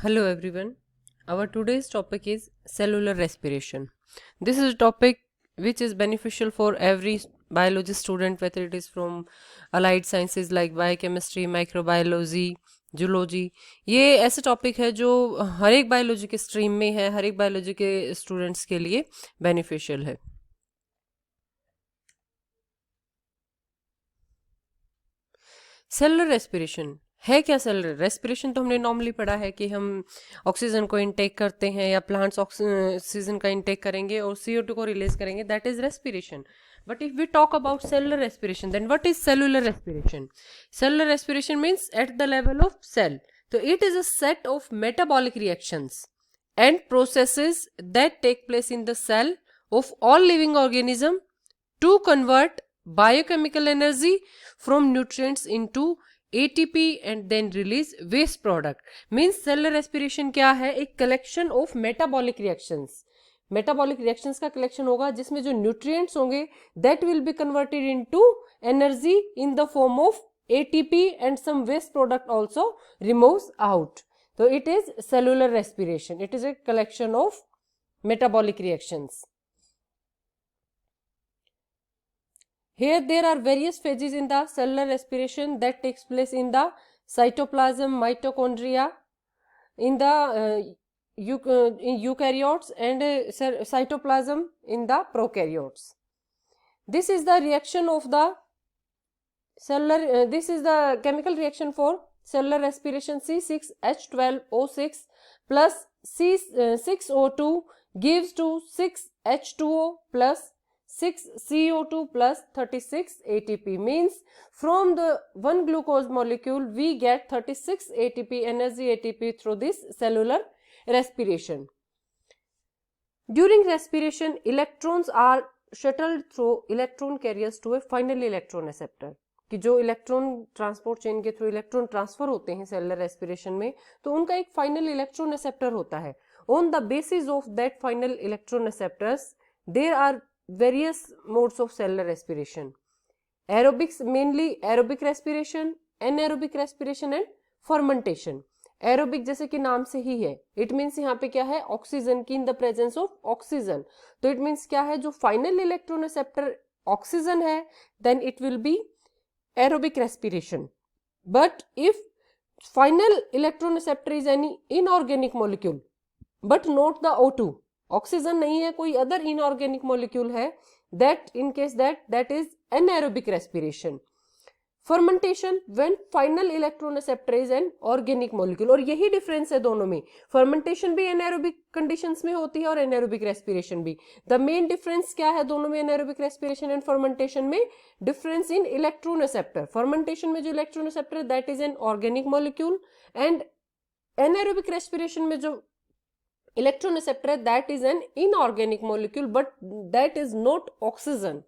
Hello everyone. Our today's topic is cellular respiration. This is a topic which is beneficial for every biology student, whether it is from allied sciences like biochemistry, microbiology, zoology. ये ऐसे topic है जो हर एक biology के stream में है, हर एक biology के स्टूडेंट्स के लिए बेनिफिशियल है. सेलुलर रेस्पिरेशन है क्या? सेलुलर रेस्पिरेशन तो हमने नॉर्मली पढ़ा है कि हम ऑक्सीजन को इनटेक करते हैं या प्लांट्स ऑक्सीजन का इनटेक करेंगे और CO2 को रिलीज करेंगे, that is respiration. But if we talk about cellular respiration, then what is cellular respiration? Cellular respiration means at the level of cell. So it is a set of metabolic reactions and processes that take place in the cell of all living organism to convert biochemical energy from nutrients into ATP and then release waste product. Means cellular respiration क्या है? एक collection of metabolic reactions. Metabolic reactions का collection होगा जिसमें जो nutrients होंगे that will be converted into energy in the form of ATP and some waste product also removes out. तो it is cellular respiration. It is a collection of metabolic reactions. Here there are various phases in the cellular respiration that takes place in the cytoplasm, mitochondria, in the in eukaryotes and cytoplasm in the prokaryotes. This is the reaction of the cellular, this is the chemical reaction for cellular respiration. C6H12O6 plus C6O2 gives to 6H2O plus 6CO2 plus 36 ATP. Means from the one glucose molecule we get 36 ATP, energy ATP through this cellular respiration. During respiration, electrons are shuttled through electron carriers to a final electron acceptor. कि जो electron transport chain के through electron transfer होते हैं cellular respiration में, तो उनका एक final electron acceptor होता है. On the basis of that final electron acceptors there are various modes of cellular respiration. Aerobics, mainly aerobic respiration, anaerobic respiration and fermentation. Aerobic जैसे कि नाम से ही है, इट मीन्स यहाँ पे क्या है? ऑक्सीजन की in the presence of oxygen. तो इट मीन्स क्या है? जो फाइनल इलेक्ट्रॉन एक्सेप्टर ऑक्सीजन है then it will be aerobic respiration. But if final electron acceptor is any inorganic molecule but not the O2, oxygen नहीं है, कोई other inorganic molecule है, that in case that is anaerobic respiration. Fermentation when final electron acceptor is an organic molecule. और यही difference है दोनों में. Fermentation भी एनाएरोबिक कंडीशंस में होती है और एनाएरोबिक रेस्पिरेशन भी. द मेन डिफरेंस क्या है दोनों में, एनाएरोबिक रेस्पिरेशन एंड फर्मेंटेशन में? Difference in electron acceptor. Fermentation में जो electron acceptor that is an organic molecule and anaerobic respiration में जो electron acceptor that is an inorganic molecule but that is not oxygen.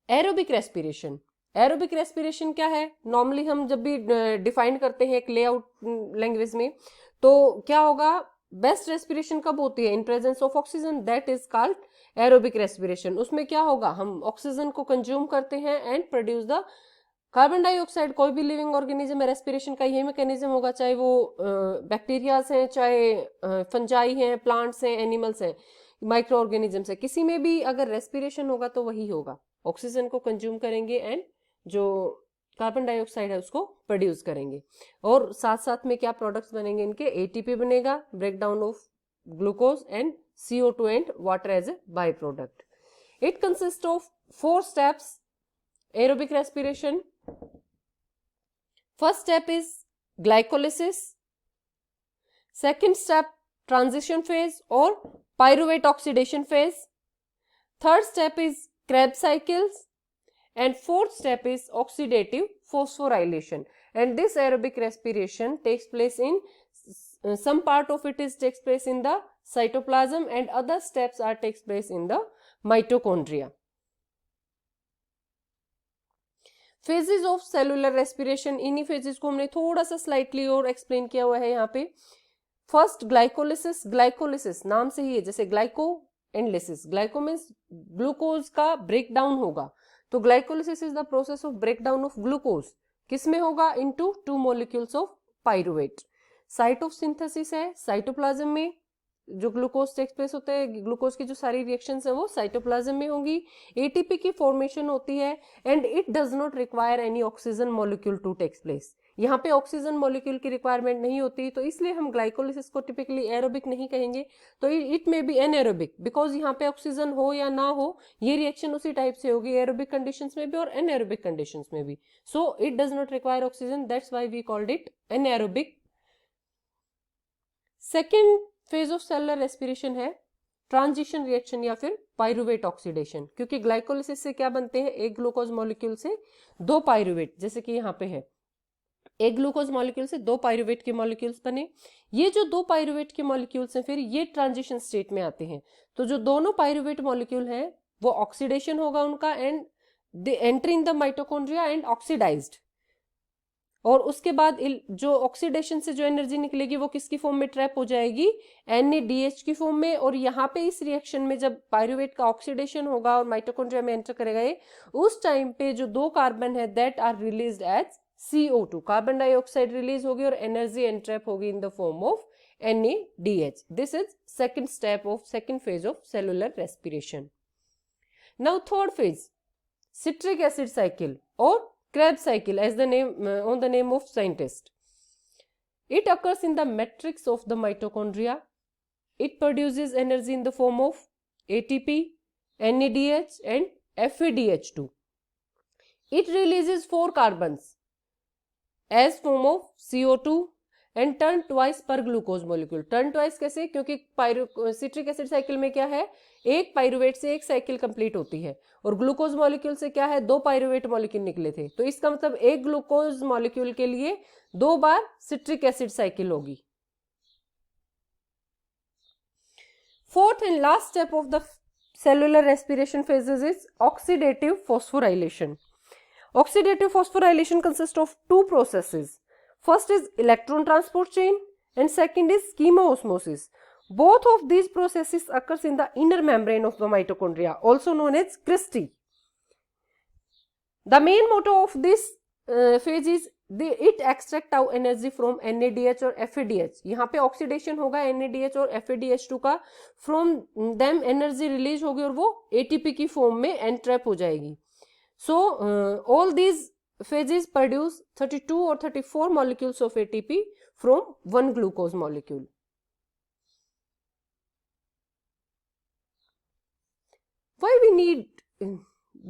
Aerobic respiration. Aerobic respiration क्या है? Normally हम जब भी define करते हैं एक लेआउट लैंग्वेज में, तो क्या होगा? बेस्ट रेस्पिरेशन कब होती है? In presence of oxygen, that is called aerobic respiration. उसमें क्या होगा? हम ऑक्सीजन को कंज्यूम करते हैं and produce the carbon dioxide. कोई भी लिविंग ऑर्गेनिज्म में रेस्पिरेशन का यही मैकेनिज्म होगा, चाहे वो बैक्टीरियाज हैं, चाहे फंजाई हैं, प्लांट्स हैं, एनिमल्स हैं, माइक्रो ऑर्गेनिजम्स है, किसी में भी अगर रेस्पिरेशन होगा तो वही होगा. ऑक्सीजन को कंज्यूम करेंगे एंड जो कार्बन डाइऑक्साइड है उसको प्रोड्यूस करेंगे. और साथ साथ में क्या प्रोडक्ट्स बनेंगे इनके? ATP बनेगा, break down of glucose and CO2 and water as a by product. It consist of 4 steps. Aerobic respiration. First step is glycolysis. Second step, transition phase or pyruvate oxidation phase. Third step is Krebs cycles. And fourth step is oxidative phosphorylation. And this aerobic respiration takes place in some part of it takes place in the cytoplasm and other steps takes place in the mitochondria. Phases of cellular respiration, इन्हीं phases को हमने थोड़ा सा slightly और explain किया हुआ है यहाँ पे. First glycolysis. ग्लाइकोलिसिस नाम से ही है, जैसे glyco and lysis. Glyco means glucose का ब्रेक डाउन होगा, तो glycolysis is the process of break down of glucose. किस में होगा? Into 2 molecules of pyruvate. Site of synthesis है साइटोप्लाज्म में, जो ग्लूकोज टेक्स प्लेस होता है, ग्लूकोज की जो सारी रिएक्शंस है वो साइटोप्लाज्म में होंगी। एटीपी की फॉर्मेशन होती है and it does not require any oxygen molecule to takes place. यहाँ पे ऑक्सीजन मॉलिक्यूल की रिक्वायरमेंट नहीं होती, तो इसलिए हम ग्लाइकोलिसिस को टिपिकली एरोबिक नहीं कहेंगे, तो it may be anaerobic, because यहाँ पे ऑक्सीजन हो या ना हो ये रिएक्शन उसी टाइप से होगी एरोबिक कंडीशंस में भी और एनएरोबिक कंडीशंस में भी। So it does not require oxygen, that's why we called it anaerobic. Second phase of cellular respiration है ट्रांजिशन रिएक्शन या फिर पाइरुवेट ऑक्सीडेशन, क्योंकि ग्लाइकोलिसिस से क्या बनते हैं? एक ग्लूकोज मॉलिक्यूल से 2 पाइरुवेट, जैसे कि यहाँ पे है एक ग्लूकोज मॉलिक्यूल से 2 पाइरुवेट के मॉलिक्यूल्स बने। ये जो 2 पाइरुवेट के मॉलिक्यूल्स हैं फिर ये ट्रांजिशन स्टेट में आते हैं, तो जो दोनों पाइरुवेट मॉलिक्यूल हैं वो ऑक्सीडेशन होगा उनका and they enter in the mitochondria and oxidized, और उसके बाद जो ऑक्सीडेशन से जो एनर्जी निकलेगी वो किसकी फॉर्म में ट्रैप हो जाएगी? NADH की फॉर्म में। और यहाँ पे इस रिएक्शन में जब पाइरुवेट का ऑक्सीडेशन होगा और माइटोकॉन्ड्रिया में एंटर करेगा ये, उस टाइम पे जो 2 कार्बन है that are released as CO2, carbon dioxide release होगी और एनर्जी एंट्रैप होगी in the form of NADH। This is second phase of cellular respiration. Now third phase, citric acid cycle और Krebs cycle, as the name on the name of scientist. It occurs in the matrix of the mitochondria. It produces energy in the form of ATP, NADH and FADH2. It releases 4 carbons as form of CO2 and turn twice per glucose molecule. Turn twice कैसे? क्योंकि citric acid cycle में क्या है? एक pyruvate से एक cycle complete होती है और ग्लूकोज मॉलिक्यूल से क्या है? 2 पाइरुवेट मॉलिक्यूल निकले थे, तो इसका मतलब एक ग्लूकोज मॉलिक्यूल के लिए 2 बार सिट्रिक एसिड साइकिल होगी। Fourth and last step of the cellular respiration phases is oxidative phosphorylation. Oxidative phosphorylation consist of 2 processes. First is electron transport chain and second is chemoosmosis. Both of these processes occurs in the inner membrane of the mitochondria, also known as cristae. The main motto of this phase is it extract tau energy from NADH और FADH. यहाँ पे oxidation होगा NADH और FADH2 का, from them energy release होगी और वो ATP की फॉर्म में एंट्रैप हो जाएगी. So all these phases produce 32 or 34 molecules of ATP from one glucose molecule. Why we need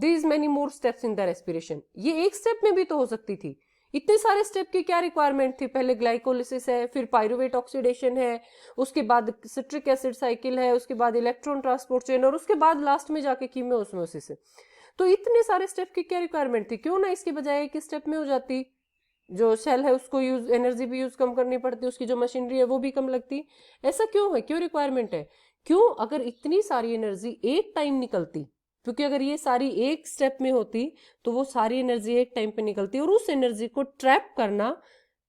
these many more steps in the respiration? ये एक स्टेप में भी तो हो सकती थी, इतने सारे स्टेप की क्या रिक्वायरमेंट थी? पहले ग्लाइकोलिसिस है, फिर पाइरुवेट ऑक्सीडेशन है, उसके बाद सिट्रिक एसिड साइकिल है, उसके बाद इलेक्ट्रॉन ट्रांसपोर्ट चेन और उसके बाद लास्ट में जाके कीमोओस्मोसिस है। तो इतने सारे स्टेप की क्या रिक्वायरमेंट थी? क्यों ना इसके बजाय एक स्टेप में हो जाती, जो सेल है उसको यूज एनर्जी भी यूज कम करनी पड़ती, उसकी जो मशीनरी है वो भी कम लगती। ऐसा क्यों है? क्यों रिक्वायरमेंट है? क्यों? अगर इतनी सारी एनर्जी एक टाइम निकलती, क्योंकि अगर ये सारी एक स्टेप में होती तो वो सारी एनर्जी एक टाइम पे निकलती और उस एनर्जी को ट्रैप करना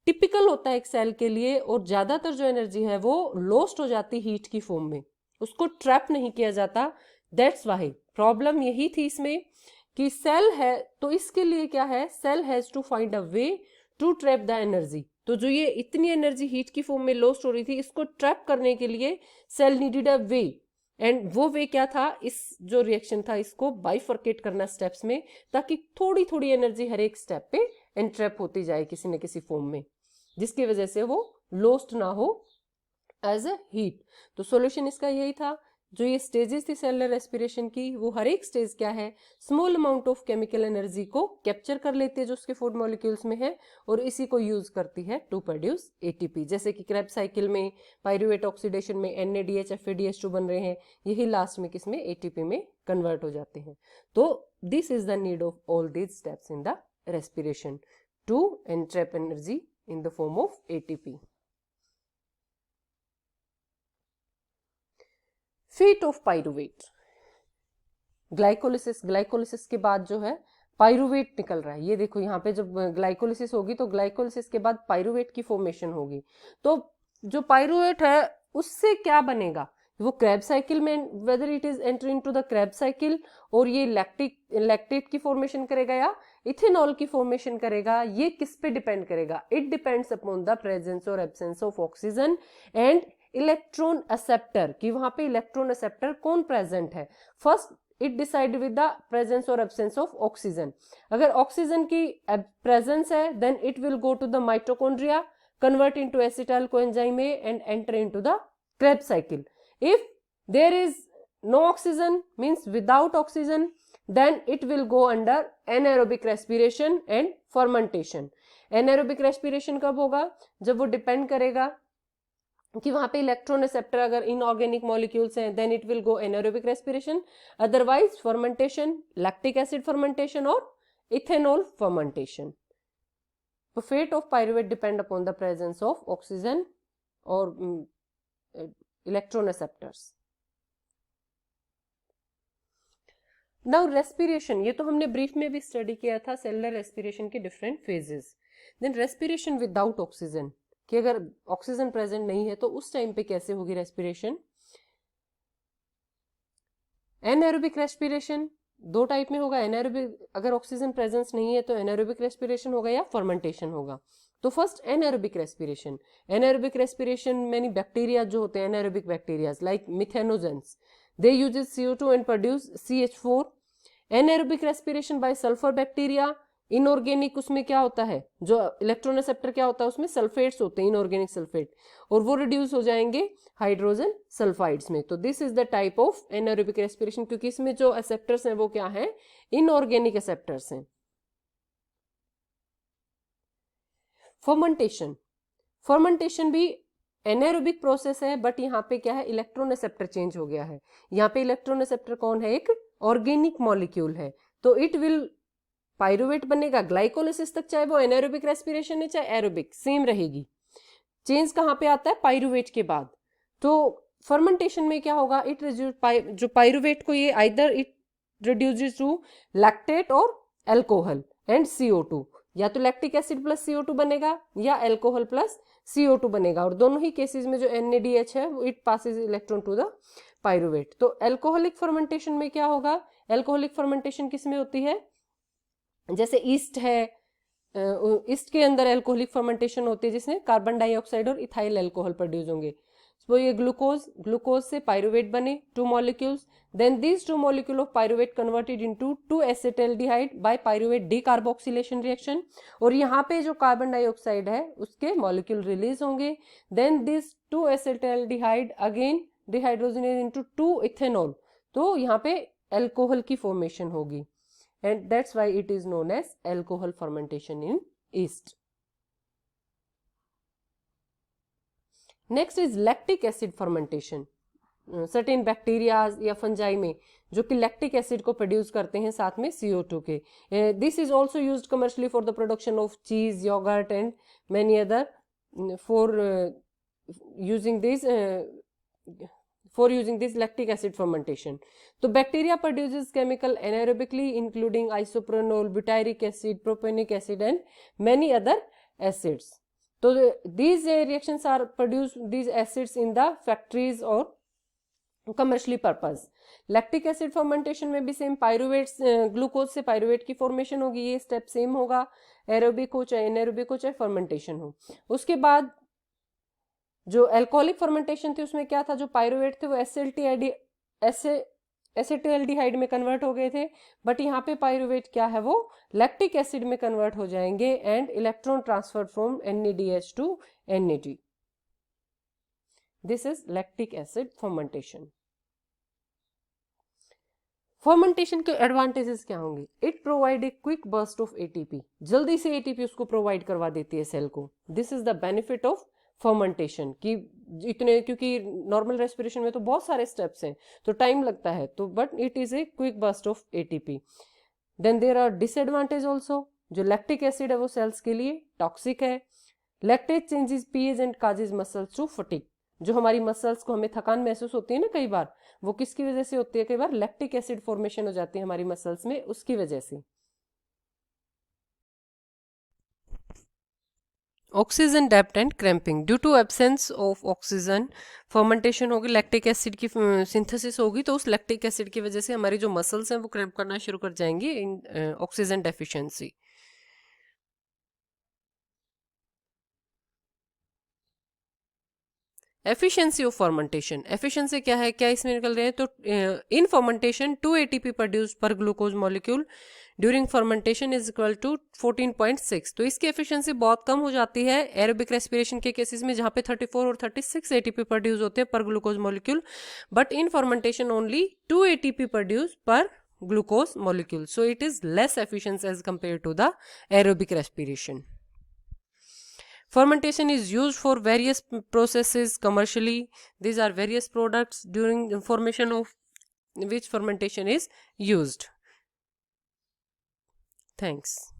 टिपिकल होता है एक सेल के लिए, और ज्यादातर जो एनर्जी है वो लॉस्ट हो जाती हीट की फॉर्म में, उसको ट्रैप नहीं किया जाता। दैट्स वाई प्रॉब्लम यही थी इसमें कि सेल है तो इसके लिए क्या है? Cell has to find a way to trap the energy. तो जो ये इतनी एनर्जी हीट की फॉर्म में लॉस्ट हो रही थी, इसको ट्रैप करने के लिए cell needed a way, and वो वे क्या था? इस जो रिएक्शन था इसको बाइफर्केट करना स्टेप्स में, ताकि थोड़ी थोड़ी एनर्जी हर एक स्टेप पे एंट्रैप होती जाए किसी न किसी फॉर्म में, जिसकी वजह से वो लॉस्ट ना हो एज अ हीट। तो सॉल्यूशन इसका यही था। जो ये स्टेजेस थी सेलुलर रेस्पिरेशन की, वो हर एक स्टेज क्या है? Small amount of chemical energy को कैप्चर कर लेती है जो उसके फूड मॉलिक्यूल्स में है, और इसी को यूज करती है टू प्रोड्यूस एटीपी। जैसे कि क्रेब्स साइकिल में पाइरुवेट ऑक्सीडेशन में NADH FADH2 बन रहे हैं, यही लास्ट में किसमें? एटीपी में कन्वर्ट हो जाते हैं। तो this is the need of all these steps in the respiration to entrap energy in the form of ATP. Fate of pyruvate, glycolysis के बाद जो है पाइरुवेट निकल रहा है। ये देखो यहाँ पे जब ग्लाइकोलिसिस होगी तो ग्लाइकोलिसिस के बाद पाइरुवेट की फॉर्मेशन होगी। तो जो पाइरुवेट है उससे क्या बनेगा? वो क्रेब्स साइकिल में, whether it is entering to the Krebs cycle, और ये लैक्टेट की फॉर्मेशन करेगा या इथेनॉल की फॉर्मेशन करेगा, ये किस पे डिपेंड करेगा? It depends upon the presence और absence of oxygen and electron acceptor, कि वहां पे इलेक्ट्रॉन एक्सेप्टर कौन प्रेजेंट है। First it decide with the presence और एब्सेंस ऑफ ऑक्सीजन। अगर ऑक्सीजन की प्रेजेंस है then it will go to the mitochondria, convert into acetyl coenzyme A and enter into the Krebs cycle. If there is no oxygen, means without oxygen, then it will go under anaerobic respiration and fermentation. Anaerobic respiration कब होगा? जब वो depend करेगा कि वहां पे electron receptor अगर inorganic molecules हैं then it will go anaerobic respiration, otherwise fermentation, lactic acid fermentation और ethanol fermentation. The fate of pyruvate depend upon the presence of oxygen or electron receptors. Now respiration, ये तो हमने brief में भी study किया था cellular respiration के different phases. Then respiration without oxygen, कि अगर ऑक्सीजन प्रेजेंट नहीं है तो उस टाइम पे कैसे होगी रेस्पिरेशन. एनाएरोबिक रेस्पिरेशन दो टाइप में होगा. एनाएरोबिक, अगर ऑक्सीजन प्रेजेंस नहीं है तो एनाएरोबिक रेस्पिरेशन होगा या फर्मेंटेशन होगा. तो first anaerobic respiration. Anaerobic respiration many bacteria जो होते हैं anaerobic bacteria like methanogens, they uses CO2 and produce CH4. Anaerobic respiration by sulphur bacteria. Inorganic उसमें क्या होता है, जो इलेक्ट्रॉन रिसेप्टर क्या होता है उसमें सल्फेट्स होते हैं, इनऑर्गेनिक सल्फेट, और वो रिड्यूस हो जाएंगे हाइड्रोजन सल्फाइड्स में. तो this is the type of anaerobic respiration, क्योंकि इसमें जो एक्सेप्टर्स हैं वो क्या हैं, इनऑर्गेनिक एक्सेप्टर्स हैं. फर्मेंटेशन, फर्मेंटेशन भी एनाएरोबिक प्रोसेस है, बट यहाँ पे क्या है, इलेक्ट्रॉन रिसेप्टर चेंज हो गया है. यहाँ पे इलेक्ट्रॉन रिसेप्टर कौन है, एक ऑर्गेनिक मॉलिक्यूल है. तो इट विल पाइरुवेट बनेगा ग्लाइकोलिसिस तक, चाहे वो एनाएरोबिक रेस्पिरेशन है चाहे एरोबिक, सेम रहेगी. चेंज कहाँ पे आता है, पाइरुवेट के बाद. तो फर्मेंटेशन में क्या होगा, इट जो पाइरुवेट को ये either it reduces to lactate और अल्कोहल एंड CO2, या तो लैक्टिक एसिड प्लस CO2 बनेगा या अल्कोहल प्लस CO2 बनेगा, और दोनों ही केसेस में जो NADH है it passes electron to the pyruvate. तो अल्कोहलिक फर्मेंटेशन में क्या होगा, अल्कोहलिक फर्मेंटेशन किस में होती है, जैसे ईस्ट है, ईस्ट के अंदर अल्कोहलिक फर्मेंटेशन होती है जिसमें कार्बन डाइऑक्साइड और इथाइल अल्कोहल प्रोड्यूस होंगे. तो ये ग्लूकोज से पाइरुवेट बने, 2 molecules, then these 2 molecule of pyruvate converted into 2 acetaldehyde by pyruvate decarboxylation reaction, और यहाँ पे जो कार्बन डाइऑक्साइड है उसके मॉलिक्यूल रिलीज होंगे. Then this 2 acetaldehyde again dehydrogenase into 2 ethanol, तो यहाँ पे अल्कोहल की फॉर्मेशन होगी, and that's why it is known as alcohol fermentation in yeast. Next is lactic acid fermentation. Certain bacteria या fungi में जो कि lactic acid को produce करते हैं साथ में CO2 के. This is also used commercially for the production of cheese, yogurt and many other for using this lactic acid fermentation. So bacteria produces chemical anaerobically including isoprene, butyric acid, propionic acid and many other acids. So these reactions are produced, these acids in the factories or commercially purpose. Lactic acid fermentation में भी same पाइरुवेट्स, glucose से pyruvate की formation होगी, ये step same होगा, aerobic हो चाहे anaerobic हो चाहे फर्मेंटेशन हो. उसके बाद जो अल्कोहलिक फर्मेंटेशन थी उसमें क्या था, जो पाइरुवेट थे वो एसिटाल्डिहाइड में कन्वर्ट हो गए थे, बट यहाँ पे पाइरुवेट क्या है, वो लैक्टिक एसिड में कन्वर्ट हो जाएंगे and electron transfer from NADH to NAD. This is lactic acid fermentation. Fermentation के एडवांटेजेस क्या होंगे, it provide a quick burst of ATP, जल्दी से ATP उसको प्रोवाइड करवा देती है सेल को. This is the benefit of fermentation, कि इतने, क्योंकि नॉर्मल रेस्पिरेशन में तो बहुत सारे स्टेप्स हैं तो टाइम लगता है, तो but it is a quick burst of ATP. Then there are disadvantage also, जो लैक्टिक एसिड है वो सेल्स के लिए टॉक्सिक है. Lactase changes pH and causes muscles to fatigue, जो हमारी मसल्स को हमें थकान महसूस होती है ना कई बार, वो किसकी वजह से होती है, कई बार लैक्टिक एसिड फॉर्मेशन हो जाती है हमारी मसल्स में, उसकी वजह से. ऑक्सीजन डेप्ट and cramping, due to absence of oxygen fermentation होगी, लैक्टिक एसिड की सिंथेसिस होगी, तो उस लैक्टिक एसिड की वजह से हमारी जो मसल्स हैं वो क्रैम्प करना शुरू कर जाएंगी in oxygen deficiency. Efficiency of fermentation, efficiency क्या है, क्या इसमें निकल रहे हैं, तो इन फर्मेंटेशन 2 ATP प्रोड्यूस पर glucose molecule during fermentation is equal to 14.6। तो इसकी एफिशिएंसी बहुत कम हो जाती है एरोबिक रेस्पिरेशन के केसेस में, जहां पे 34 और 36 ATP प्रोड्यूस होते हैं पर glucose molecule, but in fermentation only 2 ATP produce पर glucose molecule, so it is less efficient as compared to the aerobic respiration. Fermentation is used for various processes commercially. These are various products during the formation of which fermentation is used. Thanks.